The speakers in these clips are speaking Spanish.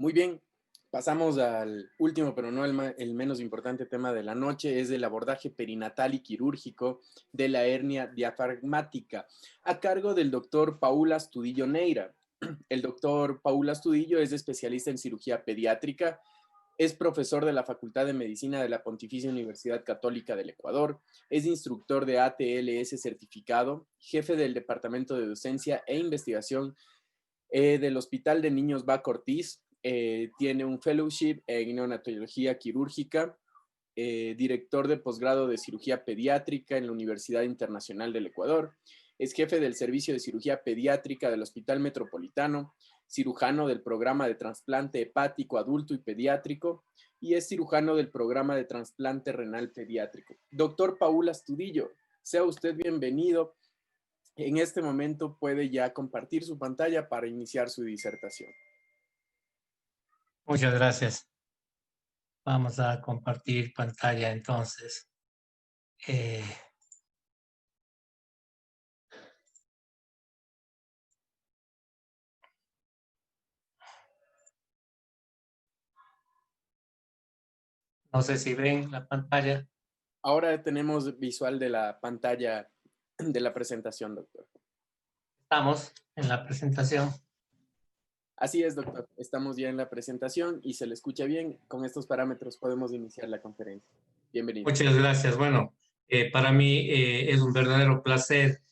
Muy bien, pasamos al último, pero no el menos importante tema de la noche, es el abordaje perinatal y quirúrgico de la hernia diafragmática, a cargo del doctor Paul Astudillo Neira. El doctor Paul Astudillo es especialista en cirugía pediátrica, es profesor de la Facultad de Medicina de la Pontificia Universidad Católica del Ecuador, es instructor de ATLS certificado, jefe del Departamento de Docencia e Investigación del Hospital de Niños Baco Ortiz, tiene un fellowship en neonatología quirúrgica, director de posgrado de cirugía pediátrica en la Universidad Internacional del Ecuador, es jefe del servicio de cirugía pediátrica del Hospital Metropolitano, cirujano del programa de trasplante hepático adulto y pediátrico y es cirujano del programa de trasplante renal pediátrico. Doctor Paul Astudillo, sea usted bienvenido. En este momento puede ya compartir su pantalla para iniciar su disertación. Muchas gracias. Vamos a compartir pantalla entonces. No sé si ven la pantalla. Ahora tenemos visual de la pantalla de la presentación, doctor. Estamos en la presentación. Así es, doctor. Estamos ya en la presentación y se le escucha bien. Con estos parámetros podemos iniciar la conferencia. Bienvenido. Muchas gracias. Bueno, para mí es un verdadero placer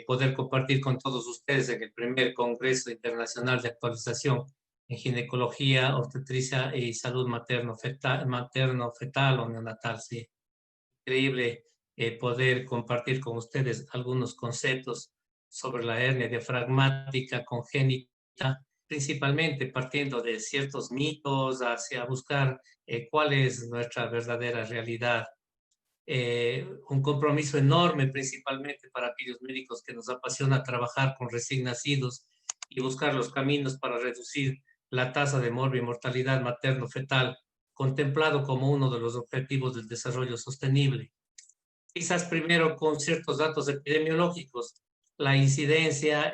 poder compartir con todos ustedes en el primer Congreso Internacional de Actualización en Ginecología, Obstetricia y Salud Materno-Fetal o neonatal. Sí. Increíble poder compartir con ustedes algunos conceptos sobre la hernia diafragmática congénita, principalmente partiendo de ciertos mitos hacia buscar cuál es nuestra verdadera realidad. Un compromiso enorme, principalmente para aquellos médicos que nos apasiona trabajar con recién nacidos y buscar los caminos para reducir la tasa de mortalidad materno-fetal, contemplado como uno de los objetivos del desarrollo sostenible. Quizás primero con ciertos datos epidemiológicos. La incidencia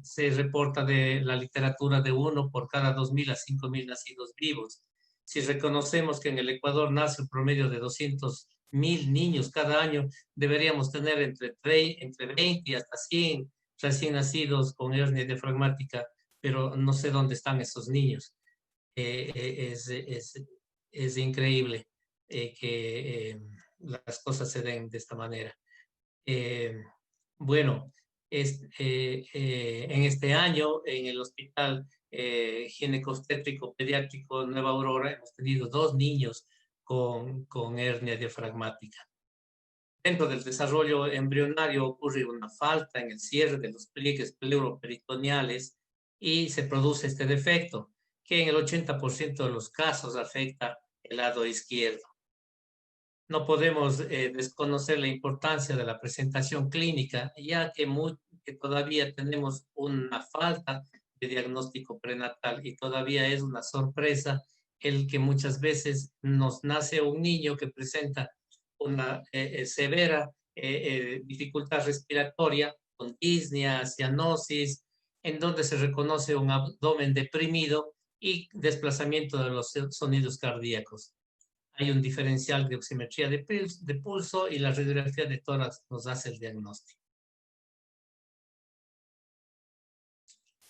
se reporta de la literatura de 1 por cada 2.000 a 5.000 nacidos vivos. Si reconocemos que en el Ecuador nace un promedio de 200.000 niños cada año, deberíamos tener entre 20 y hasta 100 recién nacidos con hernia diafragmática, pero no sé dónde están esos niños. Es increíble que las cosas se den de esta manera. Eh, bueno, en este año en el Hospital Ginecobstétrico Pediátrico Nueva Aurora hemos tenido 2 niños con hernia diafragmática. Dentro del desarrollo embrionario ocurre una falta en el cierre de los pliegues pleuroperitoneales y se produce este defecto, que en el 80% de los casos afecta el lado izquierdo. No podemos desconocer la importancia de la presentación clínica, ya que todavía tenemos una falta de diagnóstico prenatal y todavía es una sorpresa el que muchas veces nos nace un niño que presenta una severa dificultad respiratoria con disnea, cianosis, en donde se reconoce un abdomen deprimido y desplazamiento de los sonidos cardíacos. Hay un diferencial de oximetría de pulso y la radiografía de tórax nos hace el diagnóstico.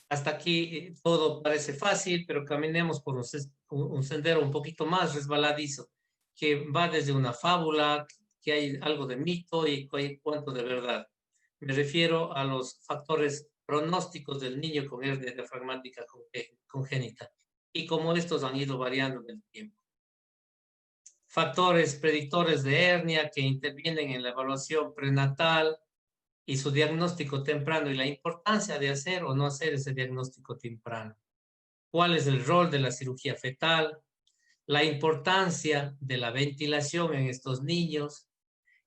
Hasta aquí todo parece fácil, pero caminemos por un sendero un poquito más resbaladizo, que va desde una fábula, que hay algo de mito y hay cuánto de verdad. Me refiero a los factores pronósticos del niño con hernia diafragmática congénita y cómo estos han ido variando en el tiempo. Factores predictores de hernia que intervienen en la evaluación prenatal y su diagnóstico temprano y la importancia de hacer o no hacer ese diagnóstico temprano. ¿Cuál es el rol de la cirugía fetal? La importancia de la ventilación en estos niños,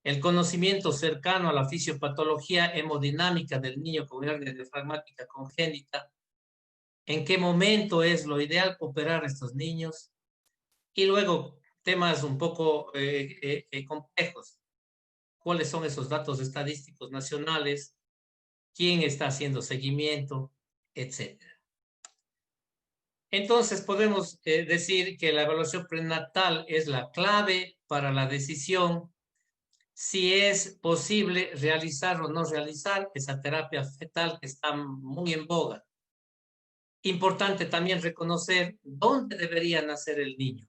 el conocimiento cercano a la fisiopatología hemodinámica del niño con hernia diafragmática congénita, en qué momento es lo ideal operar a estos niños y luego temas un poco complejos. ¿Cuáles son esos datos estadísticos nacionales? ¿Quién está haciendo seguimiento? Etcétera. Entonces podemos decir que la evaluación prenatal es la clave para la decisión si es posible realizar o no realizar esa terapia fetal que está muy en boga. Importante también reconocer dónde debería nacer el niño.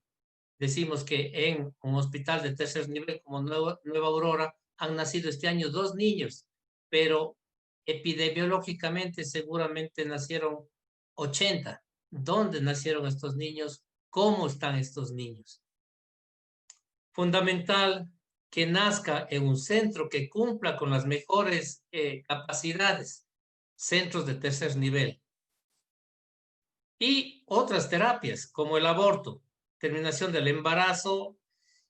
Decimos que en un hospital de tercer nivel como Nueva Aurora han nacido este año 2 niños, pero epidemiológicamente seguramente nacieron 80. ¿Dónde nacieron estos niños? ¿Cómo están estos niños? Fundamental que nazca en un centro que cumpla con las mejores capacidades, centros de tercer nivel. Y otras terapias como el aborto, terminación del embarazo.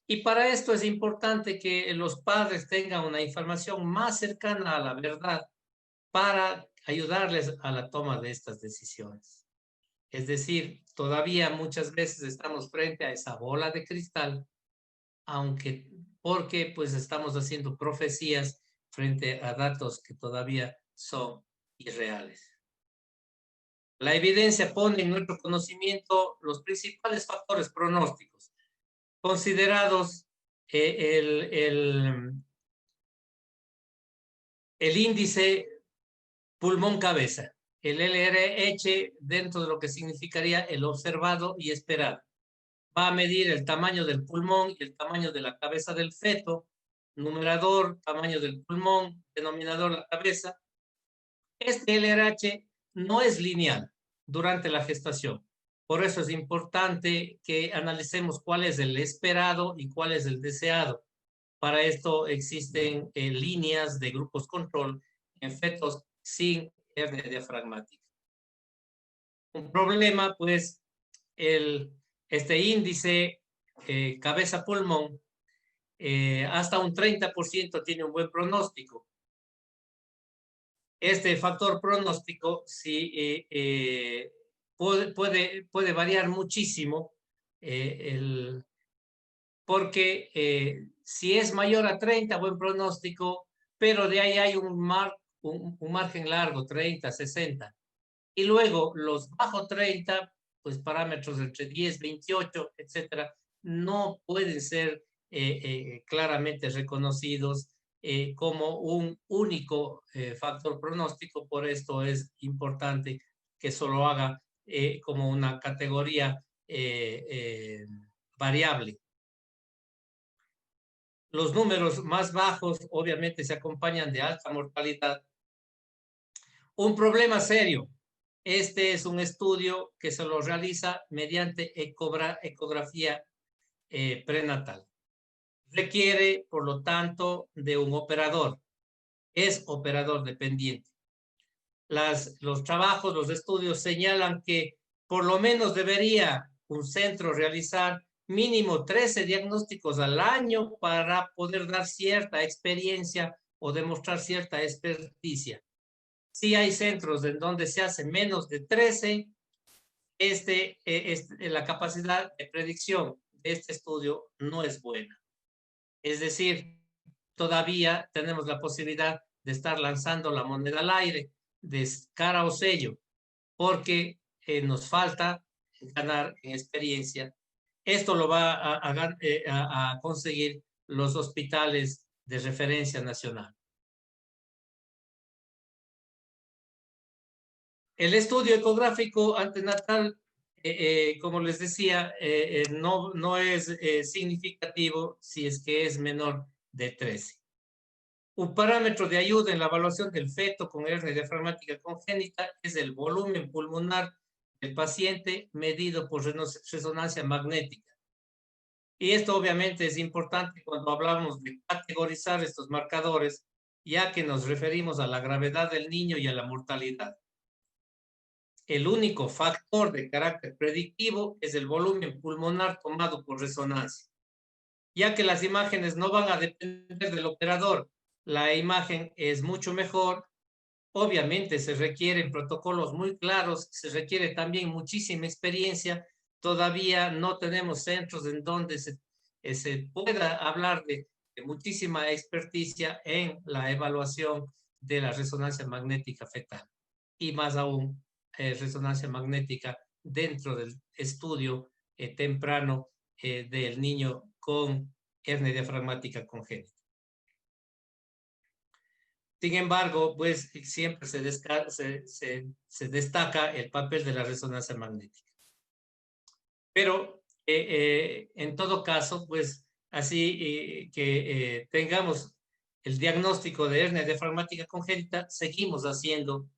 Y para esto es importante que los padres tengan una información más cercana a la verdad para ayudarles a la toma de estas decisiones. Es decir, todavía muchas veces estamos frente a esa bola de cristal, aunque porque pues estamos haciendo profecías frente a datos que todavía son irreales. La evidencia pone en nuestro conocimiento los principales factores pronósticos, considerados el índice pulmón-cabeza, el LRH dentro de lo que significaría el observado y esperado. Va a medir el tamaño del pulmón y el tamaño de la cabeza del feto, numerador, tamaño del pulmón, denominador, la cabeza. Este LRH no es lineal durante la gestación. Por eso es importante que analicemos cuál es el esperado y cuál es el deseado. Para esto existen líneas de grupos control en fetos sin hernia diafragmática. Un problema, pues, este índice cabeza-pulmón, hasta un 30% tiene un buen pronóstico. Este factor pronóstico sí, puede variar muchísimo, porque si es mayor a 30, buen pronóstico, pero de ahí hay un margen largo, 30, 60. Y luego los bajo 30, pues parámetros entre 10, 28, etcétera, no pueden ser claramente reconocidos como un único factor pronóstico. Por esto es importante que solo haga como una categoría variable. Los números más bajos obviamente se acompañan de alta mortalidad. Un problema serio. Este es un estudio que se lo realiza mediante ecografía prenatal. Requiere, por lo tanto, de un operador. Es operador dependiente. Los trabajos, los estudios señalan que por lo menos debería un centro realizar mínimo 13 diagnósticos al año para poder dar cierta experiencia o demostrar cierta experticia. Si hay centros en donde se hace menos de 13, la capacidad de predicción de este estudio no es buena. Es decir, todavía tenemos la posibilidad de estar lanzando la moneda al aire de cara o sello, porque nos falta ganar en experiencia. Esto lo va a conseguir los hospitales de referencia nacional. El estudio ecográfico antenatal, como les decía, no es significativo si es que es menor de 13. Un parámetro de ayuda en la evaluación del feto con hernia diafragmática congénita es el volumen pulmonar del paciente medido por resonancia magnética. Y esto obviamente es importante cuando hablamos de categorizar estos marcadores, ya que nos referimos a la gravedad del niño y a la mortalidad. El único factor de carácter predictivo es el volumen pulmonar tomado por resonancia, ya que las imágenes no van a depender del operador. La imagen es mucho mejor. Obviamente se requieren protocolos muy claros, se requiere también muchísima experiencia. Todavía no tenemos centros en donde se pueda hablar de muchísima experticia en la evaluación de la resonancia magnética fetal y más aún resonancia magnética dentro del estudio temprano del niño con hernia diafragmática congénita. Sin embargo, pues siempre se destaca el papel de la resonancia magnética. Pero en todo caso, pues así que tengamos el diagnóstico de hernia diafragmática congénita, seguimos haciendo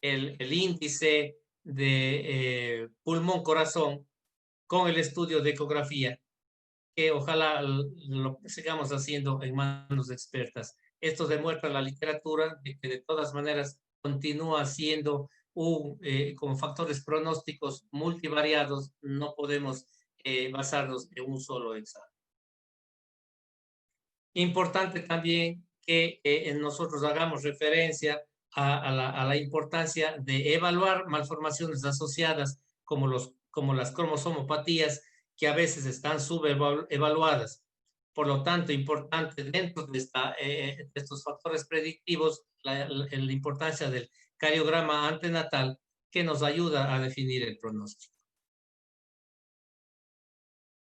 el índice de pulmón-corazón con el estudio de ecografía, que ojalá lo sigamos haciendo en manos expertas. Esto demuestra la literatura de que de todas maneras continúa siendo como factores pronósticos multivariados, no podemos basarnos en un solo examen. Importante también que nosotros hagamos referencia a la importancia de evaluar malformaciones asociadas como las cromosomopatías, que a veces están subevaluadas. Por lo tanto, importante dentro de estos factores predictivos, la importancia del cariograma antenatal, que nos ayuda a definir el pronóstico.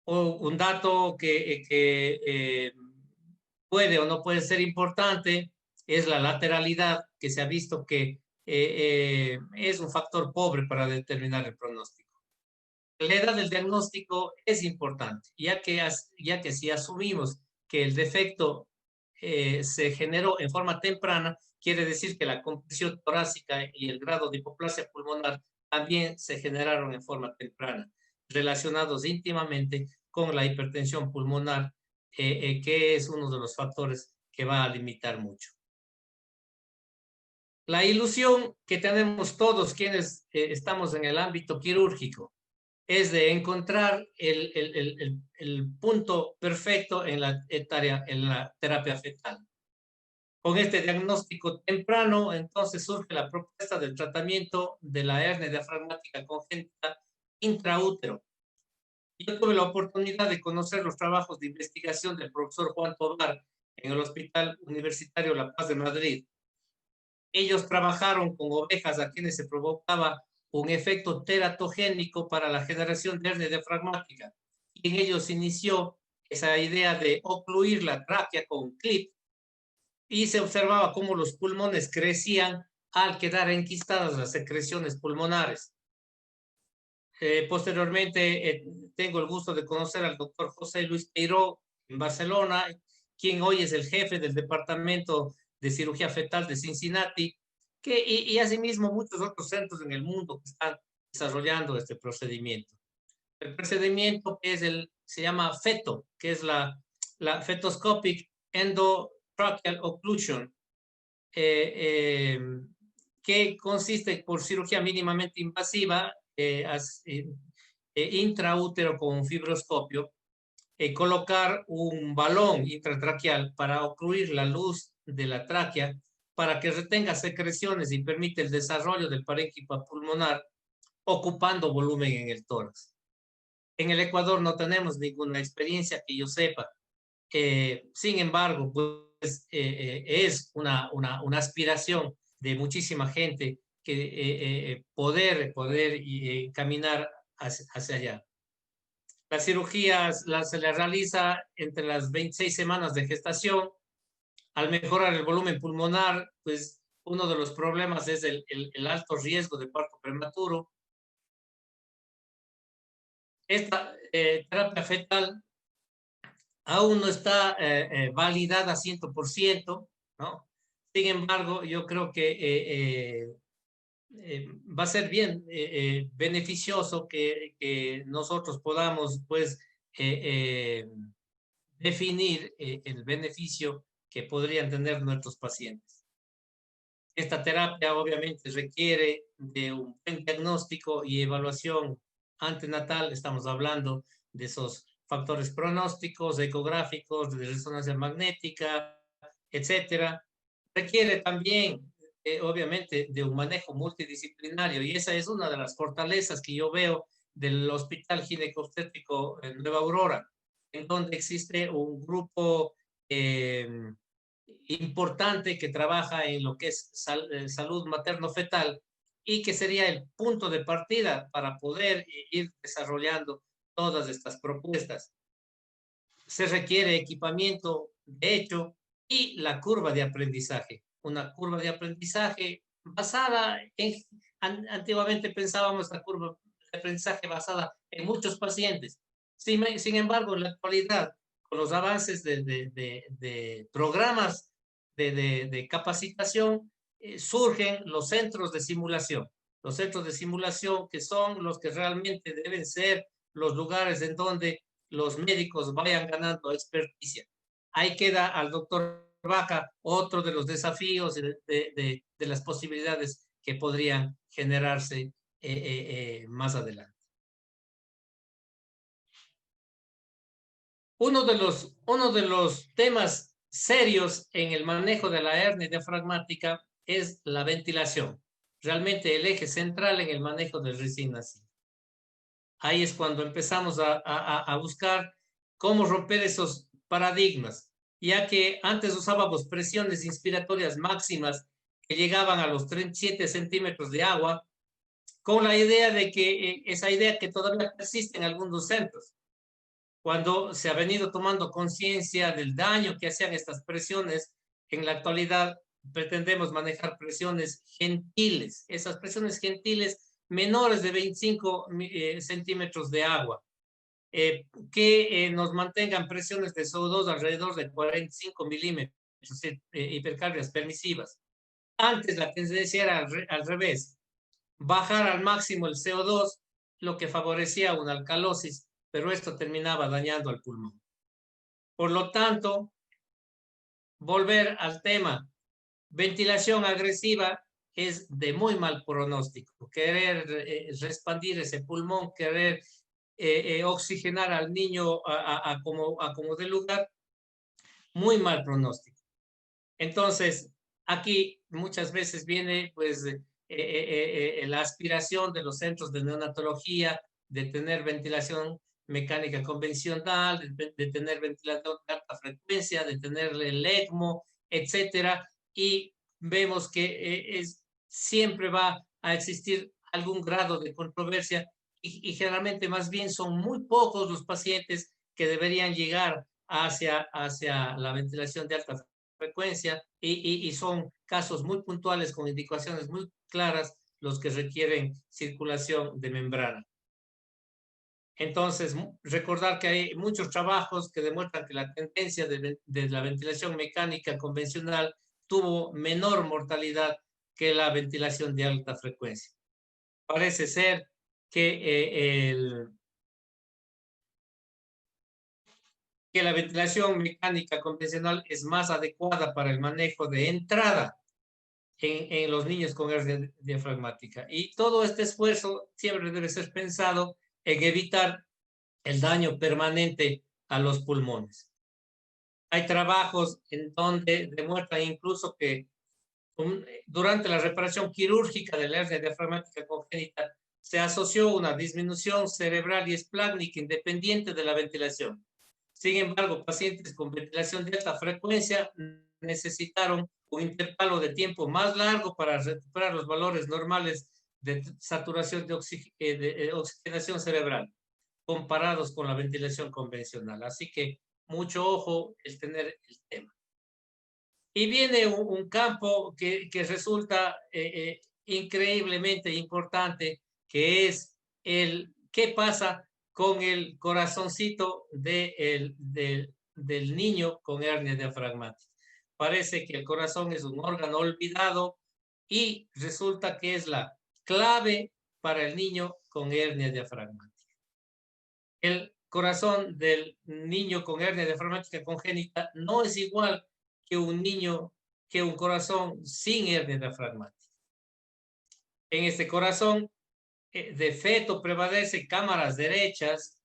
Un dato que puede o no puede ser importante es la lateralidad, que se ha visto que es un factor pobre para determinar el pronóstico. La edad del diagnóstico es importante, ya que si asumimos que el defecto se generó en forma temprana, quiere decir que la compresión torácica y el grado de hipoplasia pulmonar también se generaron en forma temprana, relacionados íntimamente con la hipertensión pulmonar, que es uno de los factores que va a limitar mucho. La ilusión que tenemos todos quienes estamos en el ámbito quirúrgico es de encontrar el punto perfecto en la terapia fetal. Con este diagnóstico temprano, entonces surge la propuesta del tratamiento de la hernia diafragmática congénita intraútero. Yo tuve la oportunidad de conocer los trabajos de investigación del profesor Juan Tobar en el Hospital Universitario La Paz de Madrid. Ellos trabajaron con ovejas a quienes se provocaba un efecto teratogénico para la generación de hernia diafragmática. Y en ellos inició esa idea de ocluir la tráquea con un clip, y se observaba cómo los pulmones crecían al quedar enquistadas las secreciones pulmonares. Posteriormente, tengo el gusto de conocer al doctor José Luis Peiró en Barcelona, quien hoy es el jefe del Departamento de Cirugía Fetal de Cincinnati, y asimismo muchos otros centros en el mundo que están desarrollando este procedimiento. El procedimiento se llama FETO, que es la Fetoscopic Endotracheal Occlusion, que consiste por cirugía mínimamente invasiva, intraútero con un fibroscopio, colocar un balón intratraqueal para ocluir la luz de la tráquea para que retenga secreciones y permite el desarrollo del parénquima pulmonar, ocupando volumen en el tórax. En el Ecuador no tenemos ninguna experiencia que yo sepa. Sin embargo, pues es una aspiración de muchísima gente que poder caminar hacia allá. La cirugía se le realiza entre las 26 semanas de gestación. Al mejorar el volumen pulmonar, pues uno de los problemas es el alto riesgo de parto prematuro. Esta terapia fetal aún no está validada 100%, ¿no? Sin embargo, yo creo que va a ser bien beneficioso que nosotros podamos, pues, definir el beneficio que podrían tener nuestros pacientes. Esta terapia obviamente requiere de un buen diagnóstico y evaluación antenatal. Estamos hablando de esos factores pronósticos, ecográficos, de resonancia magnética, etcétera. Requiere también, obviamente, de un manejo multidisciplinario, y esa es una de las fortalezas que yo veo del Hospital Ginecobstétrico en Nueva Aurora, en donde existe un grupo importante que trabaja en lo que es salud materno-fetal, y que sería el punto de partida para poder ir desarrollando todas estas propuestas. Se requiere equipamiento, de hecho, y la curva de aprendizaje. Una curva de aprendizaje basada en, antiguamente pensábamos la curva de aprendizaje basada en muchos pacientes. Sin embargo, en la actualidad, con los avances de programas de capacitación, surgen los centros de simulación. Los centros de simulación que son los que realmente deben ser los lugares en donde los médicos vayan ganando experticia. Ahí queda al doctor Vaca otro de los desafíos de las posibilidades que podrían generarse más adelante. Uno de los temas serios en el manejo de la hernia diafragmática es la ventilación. Realmente el eje central en el manejo del recién nacido. Ahí es cuando empezamos a buscar cómo romper esos paradigmas, ya que antes usábamos presiones inspiratorias máximas que llegaban a los 37 centímetros de agua, con la idea de que esa idea que todavía persiste en algunos centros. Cuando se ha venido tomando conciencia del daño que hacían estas presiones, en la actualidad pretendemos manejar presiones gentiles. Esas presiones gentiles menores de 25 centímetros de agua, que nos mantengan presiones de CO2 alrededor de 45 milímetros, hipercarbias permisivas. Antes la tendencia era al revés, bajar al máximo el CO2, lo que favorecía una alcalosis, pero esto terminaba dañando al pulmón. Por lo tanto, volver al tema, ventilación agresiva es de muy mal pronóstico. Querer expandir ese pulmón, querer oxigenar al niño a como de lugar, muy mal pronóstico. Entonces, aquí muchas veces viene pues la aspiración de los centros de neonatología de tener ventilación mecánica convencional, de tener ventilación de alta frecuencia, de tenerle el ECMO, etcétera, y vemos que siempre va a existir algún grado de controversia y generalmente más bien son muy pocos los pacientes que deberían llegar hacia la ventilación de alta frecuencia y son casos muy puntuales con indicaciones muy claras los que requieren circulación de membrana. Entonces, recordar que hay muchos trabajos que demuestran que la tendencia de la ventilación mecánica convencional tuvo menor mortalidad que la ventilación de alta frecuencia. Parece ser que que la ventilación mecánica convencional es más adecuada para el manejo de entrada en los niños con hernia diafragmática. Y todo este esfuerzo siempre debe ser pensado en evitar el daño permanente a los pulmones. Hay trabajos en donde demuestran incluso que durante la reparación quirúrgica de la hernia diafragmática congénita se asoció una disminución cerebral y esplácnica independiente de la ventilación. Sin embargo, pacientes con ventilación de alta frecuencia necesitaron un intervalo de tiempo más largo para recuperar los valores normales de saturación de oxigenación cerebral comparados con la ventilación convencional. Así que mucho ojo el tener el tema. Y viene un campo que resulta increíblemente importante, que es el qué pasa con el corazoncito del niño con hernia diafragmática. Parece que el corazón es un órgano olvidado y resulta que es la clave para el niño con hernia diafragmática. El corazón del niño con hernia diafragmática congénita no es igual que un corazón sin hernia diafragmática. En este corazón de feto prevalece cámaras derechas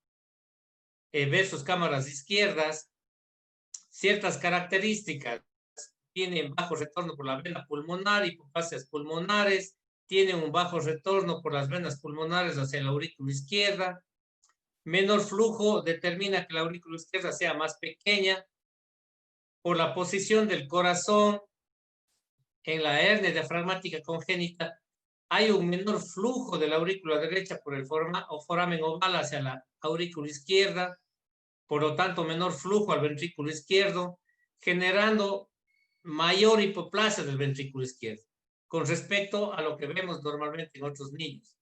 versus cámaras izquierdas. Ciertas características: tienen bajo retorno por la vena pulmonar, hipofasias pulmonares, tienen un bajo retorno por las venas pulmonares hacia la aurícula izquierda. Menor flujo determina que la aurícula izquierda sea más pequeña. Por la posición del corazón en la hernia diafragmática congénita, hay un menor flujo de la aurícula derecha por el foramen oval hacia la aurícula izquierda, por lo tanto menor flujo al ventrículo izquierdo, generando mayor hipoplasia del ventrículo izquierdo, con respecto a lo que vemos normalmente en otros niños.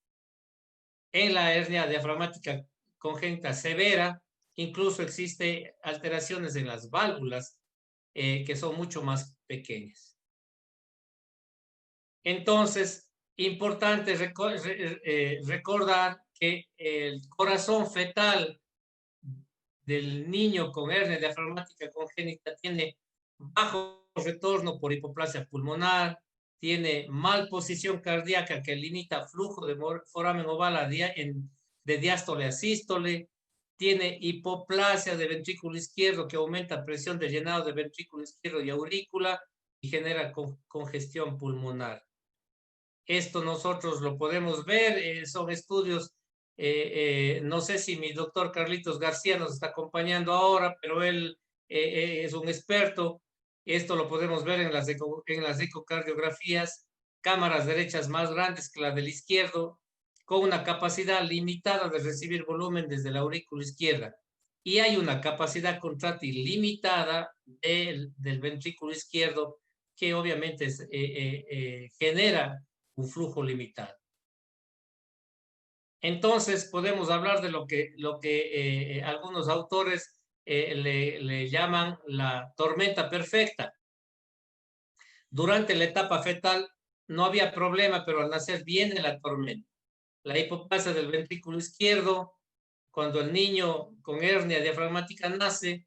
En la hernia diafragmática congénita severa, incluso existe alteraciones en las válvulas que son mucho más pequeñas. Entonces, importante recordar que el corazón fetal del niño con hernia diafragmática congénita tiene bajo retorno por hipoplasia pulmonar, tiene mal posición cardíaca que limita flujo de foramen oval de diástole a sístole, tiene hipoplasia de ventrículo izquierdo que aumenta presión de llenado de ventrículo izquierdo y aurícula y genera congestión pulmonar. Esto nosotros lo podemos ver, son estudios, no sé si mi doctor Carlitos García nos está acompañando ahora, pero él es un experto. Esto lo podemos ver en las ecocardiografías, cámaras derechas más grandes que la del izquierdo, con una capacidad limitada de recibir volumen desde la aurícula izquierda. Y hay una capacidad contráctil limitada del ventrículo izquierdo que obviamente genera un flujo limitado. Entonces podemos hablar de lo que algunos autores le llaman la tormenta perfecta. Durante la etapa fetal no había problema, pero al nacer viene la tormenta. La hipoplasia del ventrículo izquierdo, cuando el niño con hernia diafragmática nace,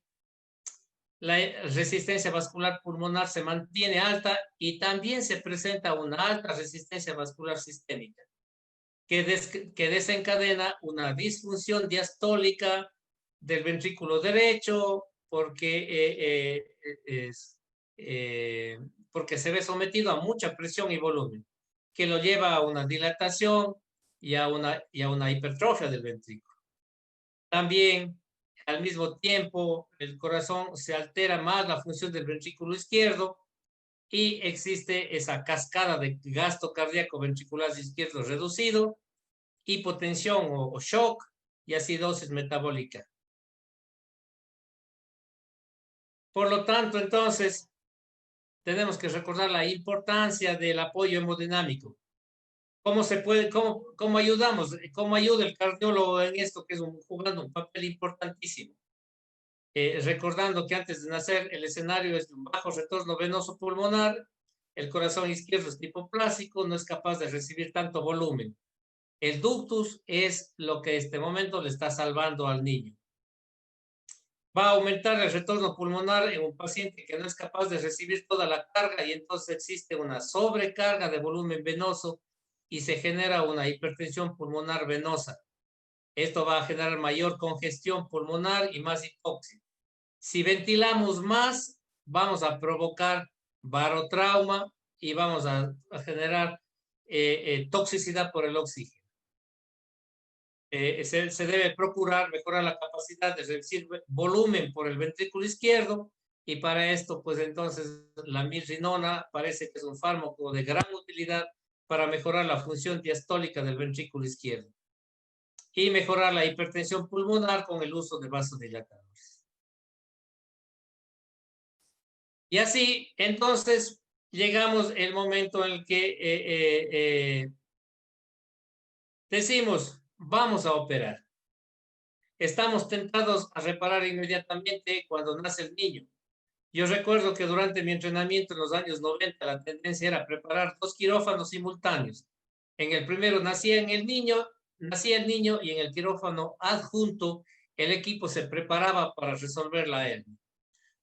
la resistencia vascular pulmonar se mantiene alta y también se presenta una alta resistencia vascular sistémica que desencadena una disfunción diastólica del ventrículo derecho porque se ve sometido a mucha presión y volumen, que lo lleva a una dilatación y a una hipertrofia del ventrículo. También, al mismo tiempo, el corazón se altera más la función del ventrículo izquierdo y existe esa cascada de gasto cardíaco ventricular izquierdo reducido, hipotensión o shock y acidosis metabólica. Por lo tanto, entonces, tenemos que recordar la importancia del apoyo hemodinámico. ¿Cómo ayudamos? ¿Cómo ayuda el cardiólogo en esto que es jugando un papel importantísimo? Recordando que antes de nacer el escenario es de un bajo retorno venoso pulmonar, el corazón izquierdo es hipoplásico, no es capaz de recibir tanto volumen. El ductus es lo que en este momento le está salvando al niño. Va a aumentar el retorno pulmonar en un paciente que no es capaz de recibir toda la carga y entonces existe una sobrecarga de volumen venoso y se genera una hipertensión pulmonar venosa. Esto va a generar mayor congestión pulmonar y más hipoxia. Si ventilamos más, vamos a provocar barotrauma y vamos a generar toxicidad por el oxígeno. Se debe procurar mejorar la capacidad de reducir volumen por el ventrículo izquierdo y para esto, pues entonces la mirrinona parece que es un fármaco de gran utilidad para mejorar la función diastólica del ventrículo izquierdo y mejorar la hipertensión pulmonar con el uso de vasodilatadores. Y así, entonces, llegamos el momento en el que decimos, vamos a operar. Estamos tentados a reparar inmediatamente cuando nace el niño. Yo recuerdo que durante mi entrenamiento en los años 90 la tendencia era preparar 2 quirófanos simultáneos. En el primero nacía el niño y en el quirófano adjunto el equipo se preparaba para resolver la hernia.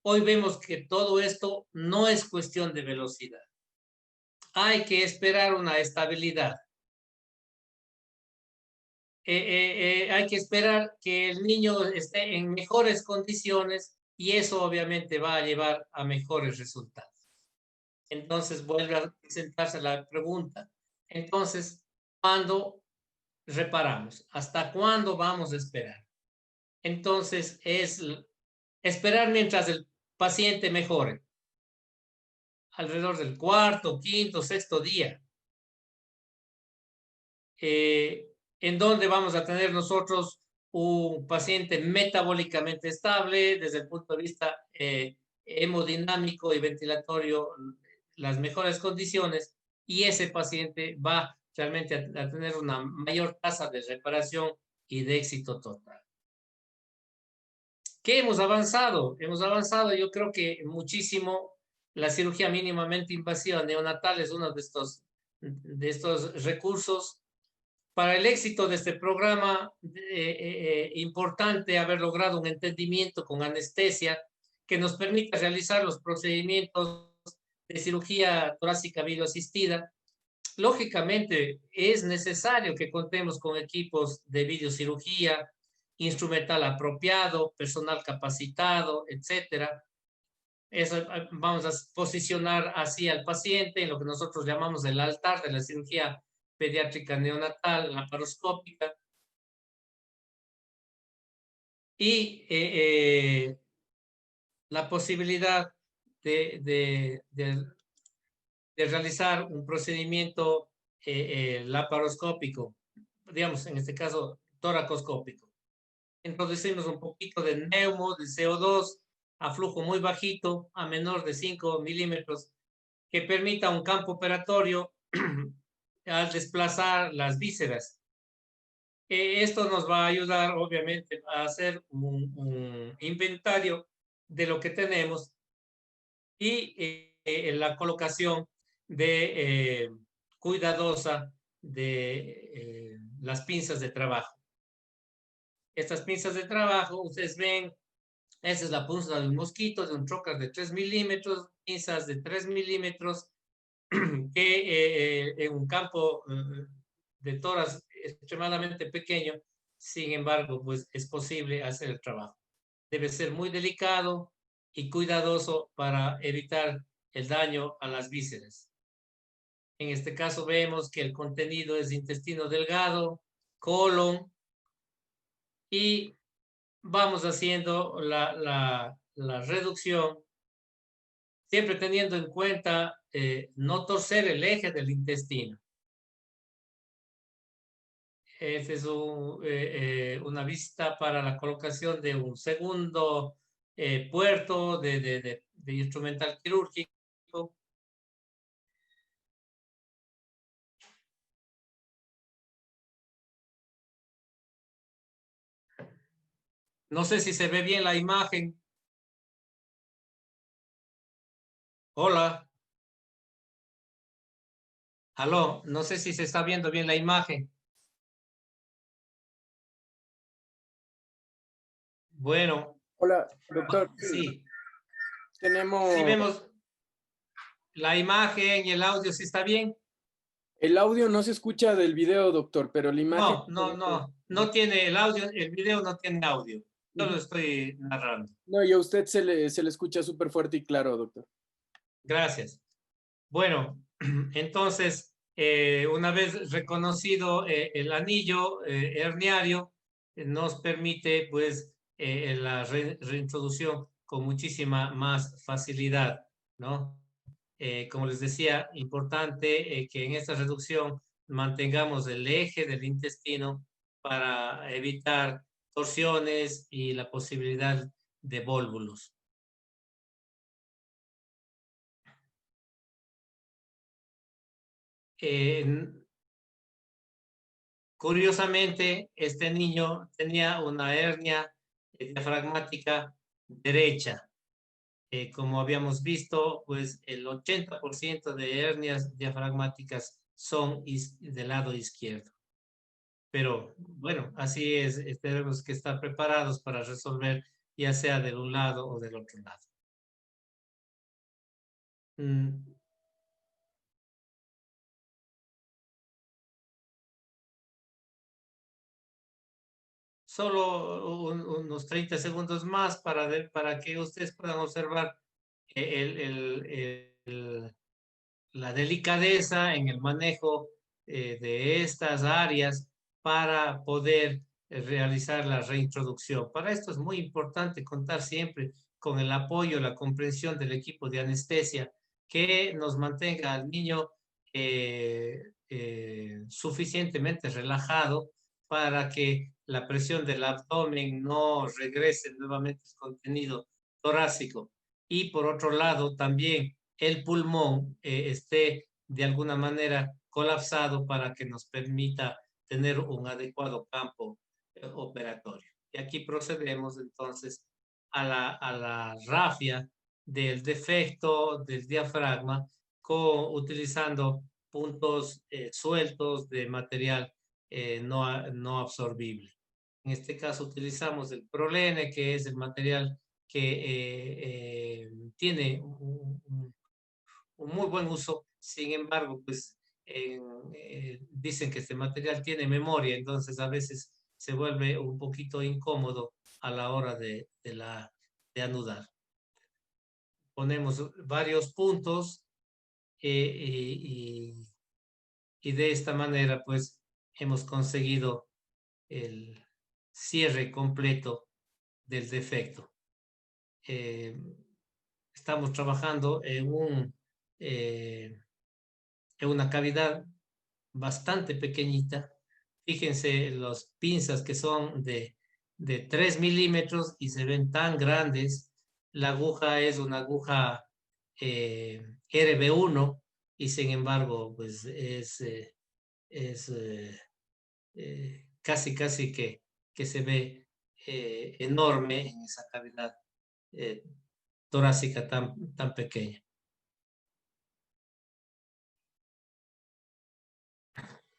Hoy vemos que todo esto no es cuestión de velocidad. Hay que esperar una estabilidad. Hay que esperar que el niño esté en mejores condiciones y eso obviamente va a llevar a mejores resultados. Entonces vuelve a presentarse la pregunta. Entonces, ¿cuándo reparamos? ¿Hasta cuándo vamos a esperar? Entonces, es esperar mientras el paciente mejore. Alrededor del cuarto, quinto, sexto día. en donde vamos a tener nosotros un paciente metabólicamente estable desde el punto de vista hemodinámico y ventilatorio, las mejores condiciones, y ese paciente va realmente a tener una mayor tasa de reparación y de éxito total. ¿Qué hemos avanzado? Hemos avanzado, yo creo que muchísimo. La cirugía mínimamente invasiva neonatal es uno de estos recursos. Para el éxito de este programa, importante haber logrado un entendimiento con anestesia que nos permita realizar los procedimientos de cirugía torácica videoasistida. Lógicamente, es necesario que contemos con equipos de videocirugía, instrumental apropiado, personal capacitado, etcétera. Eso, vamos a posicionar así al paciente en lo que nosotros llamamos el altar de la cirugía pediátrica neonatal, laparoscópica. Y la posibilidad de realizar un procedimiento laparoscópico, digamos, en este caso, toracoscópico. Introducimos un poquito de neumo, de CO2, a flujo muy bajito, a menor de 5 milímetros, que permita un campo operatorio al desplazar las vísceras. Esto nos va a ayudar, obviamente, a hacer un inventario de lo que tenemos y la colocación de cuidadosa de las pinzas de trabajo. Estas pinzas de trabajo, ustedes ven, esa es la punta de un mosquito, de un trocar de 3 milímetros, pinzas de 3 milímetros, que en un campo de toras extremadamente pequeño, sin embargo, pues es posible hacer el trabajo. Debe ser muy delicado y cuidadoso para evitar el daño a las vísceras. En este caso vemos que el contenido es intestino delgado, colon, y vamos haciendo la reducción, siempre teniendo en cuenta no torcer el eje del intestino. Esta es una vista para la colocación de un segundo puerto de instrumental quirúrgico. No sé si se ve bien la imagen. Hola. Aló, no sé si se está viendo bien la imagen. Bueno, Hola, doctor. sí, Tenemos sí vemos la imagen y el audio, ¿sí está bien? el audio, no se escucha del video, doctor, pero la imagen. No tiene el audio, el video no tiene audio. Yo lo estoy narrando. No, y a usted se le escucha súper fuerte y claro, doctor. Gracias. Bueno, entonces, una vez reconocido el anillo herniario, nos permite pues la reintroducción con muchísima más facilidad, ¿no? Como les decía, importante que en esta reducción mantengamos el eje del intestino para evitar torsiones y la posibilidad de volvulos. Curiosamente, este niño tenía una hernia diafragmática derecha. Como habíamos visto, pues el 80% de hernias diafragmáticas son del lado izquierdo. Pero bueno, así es, tenemos que estar preparados para resolver ya sea de un lado o del otro lado. Solo unos 30 segundos más para que ustedes puedan observar la delicadeza en el manejo de estas áreas para poder realizar la reintroducción. Para esto es muy importante contar siempre con el apoyo, la comprensión del equipo de anestesia que nos mantenga al niño suficientemente relajado para que la presión del abdomen no regrese nuevamente al contenido torácico. Y por otro lado, también el pulmón esté de alguna manera colapsado para que nos permita tener un adecuado campo operatorio. Y aquí procedemos entonces a la rafia del defecto del diafragma utilizando puntos sueltos de material no absorbible. En este caso utilizamos el prolene, que es el material que tiene un muy buen uso. Sin embargo, pues dicen que este material tiene memoria, entonces a veces se vuelve un poquito incómodo a la hora de anudar. Ponemos varios puntos y de esta manera pues hemos conseguido el cierre completo del defecto. Estamos trabajando en una cavidad bastante pequeñita. Fíjense las pinzas que son de 3 milímetros y se ven tan grandes. La aguja es una aguja RB1 y sin embargo pues es casi que se ve enorme en esa cavidad eh, torácica tan pequeña.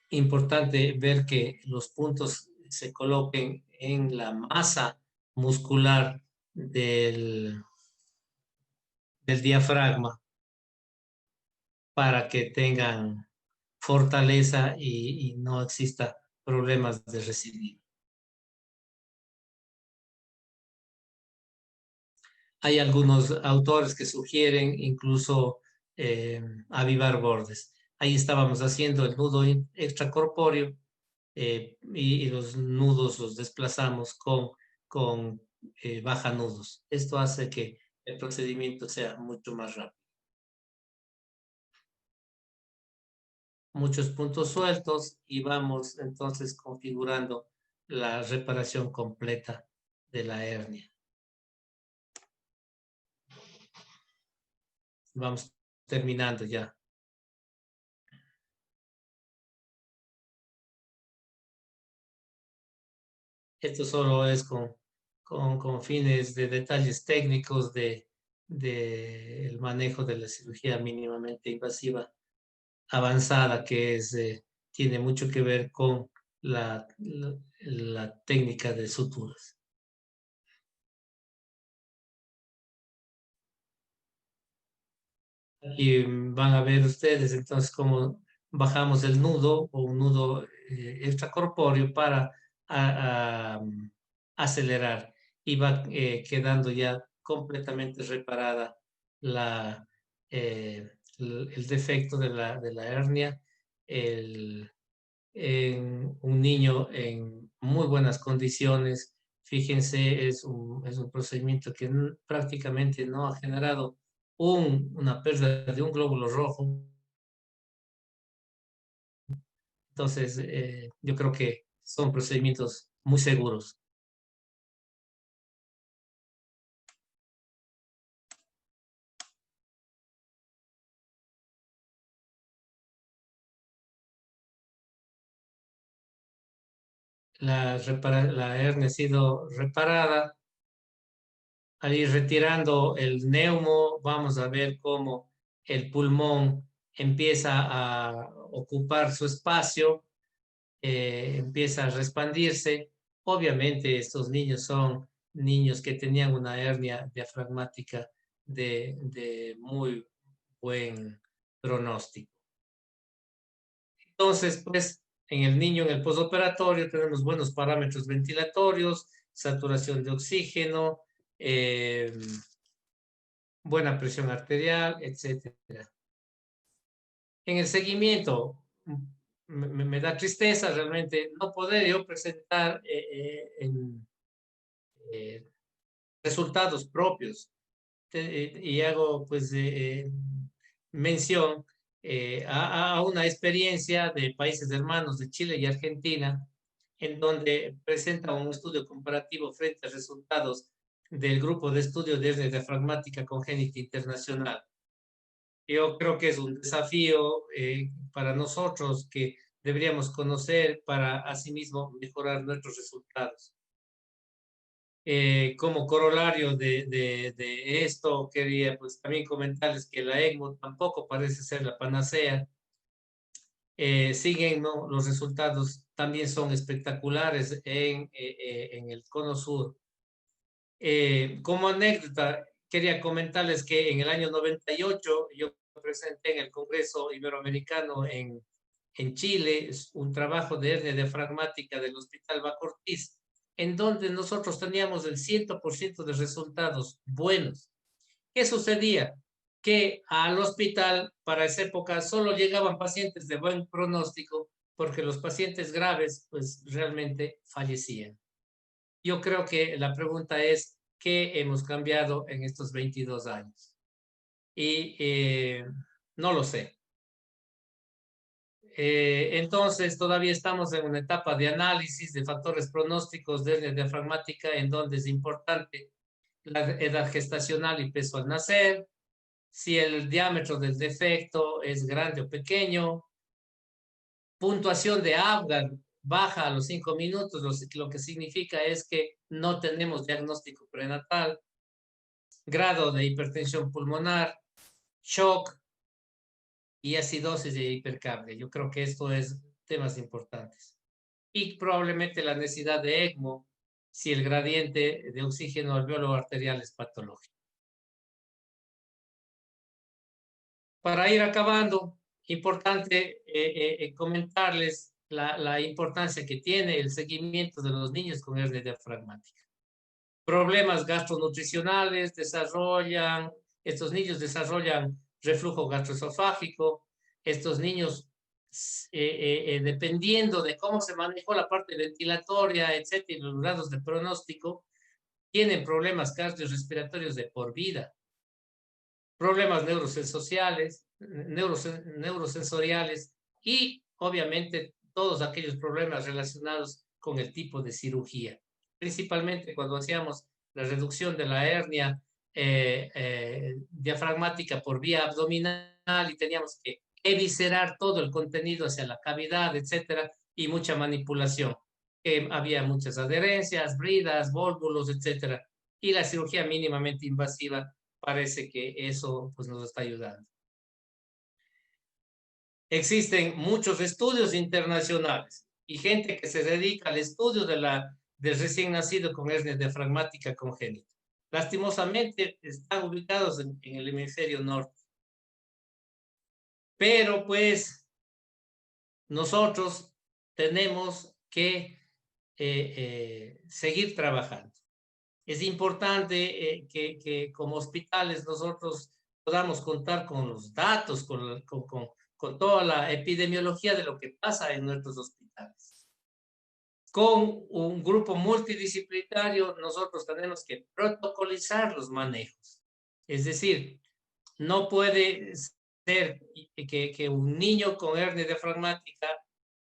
Importante ver que los puntos se coloquen en la masa muscular del diafragma para que tengan fortaleza y no exista problemas de residuo. Hay algunos autores que sugieren incluso avivar bordes. Ahí estábamos haciendo el nudo extracorpóreo y los nudos los desplazamos con bajanudos. Esto hace que el procedimiento sea mucho más rápido. Muchos puntos sueltos y vamos entonces configurando la reparación completa de la hernia. Vamos terminando ya. Esto solo es con fines de detalles técnicos el manejo de la cirugía mínimamente invasiva avanzada, que tiene mucho que ver con la técnica de suturas. Aquí van a ver ustedes entonces cómo bajamos el nudo o un nudo extracorpóreo para acelerar y va quedando ya completamente reparada el defecto de la hernia. En un niño en muy buenas condiciones. Fíjense, es un procedimiento que prácticamente no ha generado una pérdida de un glóbulo rojo. Entonces, yo creo que son procedimientos muy seguros. La hernia ha sido reparada. Al ir retirando el neumo, vamos a ver cómo el pulmón empieza a ocupar su espacio, empieza a expandirse. Obviamente estos niños son niños que tenían una hernia diafragmática de muy buen pronóstico. Entonces, pues, en el niño, en el postoperatorio, tenemos buenos parámetros ventilatorios, saturación de oxígeno, buena presión arterial, etcétera. En el seguimiento, me da tristeza realmente no poder yo presentar resultados propios y hago pues mención a una experiencia de países hermanos de Chile y Argentina, en donde presenta un estudio comparativo frente a resultados del grupo de estudio de hernia diafragmática congénita internacional. Yo creo que es un desafío para nosotros que deberíamos conocer para asimismo mejorar nuestros resultados. Como corolario de esto, quería pues también comentarles que la ECMO tampoco parece ser la panacea. Siguen, ¿no? Los resultados también son espectaculares en el cono sur. Como anécdota, quería comentarles que en el año 98 yo presenté en el Congreso Iberoamericano en Chile un trabajo de hernia diafragmática del Hospital Baco Ortiz, en donde nosotros teníamos el 100% de resultados buenos. ¿Qué sucedía? Que al hospital para esa época solo llegaban pacientes de buen pronóstico porque los pacientes graves pues realmente fallecían. Yo creo que la pregunta es, ¿qué hemos cambiado en estos 22 años? Y no lo sé. Entonces, todavía estamos en una etapa de análisis de factores pronósticos de hernia diafragmática, en donde es importante la edad gestacional y peso al nacer, si el diámetro del defecto es grande o pequeño, puntuación de Apgar baja a los 5 minutos, lo que significa es que no tenemos diagnóstico prenatal, grado de hipertensión pulmonar, shock y acidosis de hipercarbia. Yo creo que esto es temas importantes. Y probablemente la necesidad de ECMO si el gradiente de oxígeno alveolo arterial es patológico. Para ir acabando, importante comentarles la importancia que tiene el seguimiento de los niños con hernia diafragmática. Problemas gastronutricionales estos niños desarrollan reflujo gastroesofágico, estos niños, dependiendo de cómo se manejó la parte ventilatoria, etcétera, y los grados de pronóstico, tienen problemas cardiorrespiratorios de por vida, problemas neurosensoriales y obviamente todos aquellos problemas relacionados con el tipo de cirugía. Principalmente cuando hacíamos la reducción de la hernia diafragmática por vía abdominal y teníamos que eviscerar todo el contenido hacia la cavidad, etcétera, y mucha manipulación. Había muchas adherencias, bridas, válvulos, etcétera. Y la cirugía mínimamente invasiva parece que eso pues, nos está ayudando. Existen muchos estudios internacionales y gente que se dedica al estudio del recién nacido con hernia diafragmática congénita. Lastimosamente están ubicados en el hemisferio norte. Pero pues nosotros tenemos que seguir trabajando. Es importante que como hospitales nosotros podamos contar con los datos, con toda la epidemiología de lo que pasa en nuestros hospitales. Con un grupo multidisciplinario nosotros tenemos que protocolizar los manejos. Es decir, no puede ser que un niño con hernia diafragmática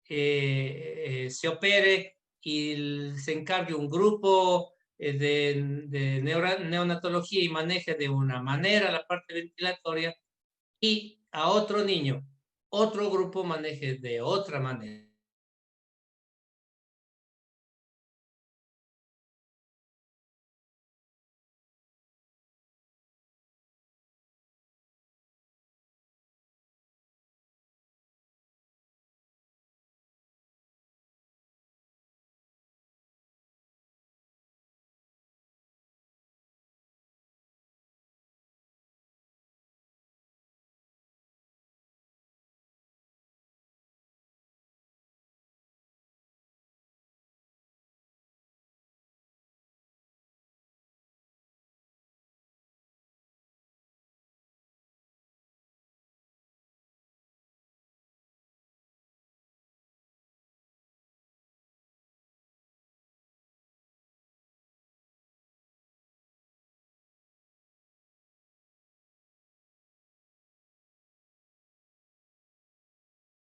se opere y se encargue un grupo de neonatología y maneje de una manera la parte ventilatoria y a otro niño, otro grupo maneje de otra manera.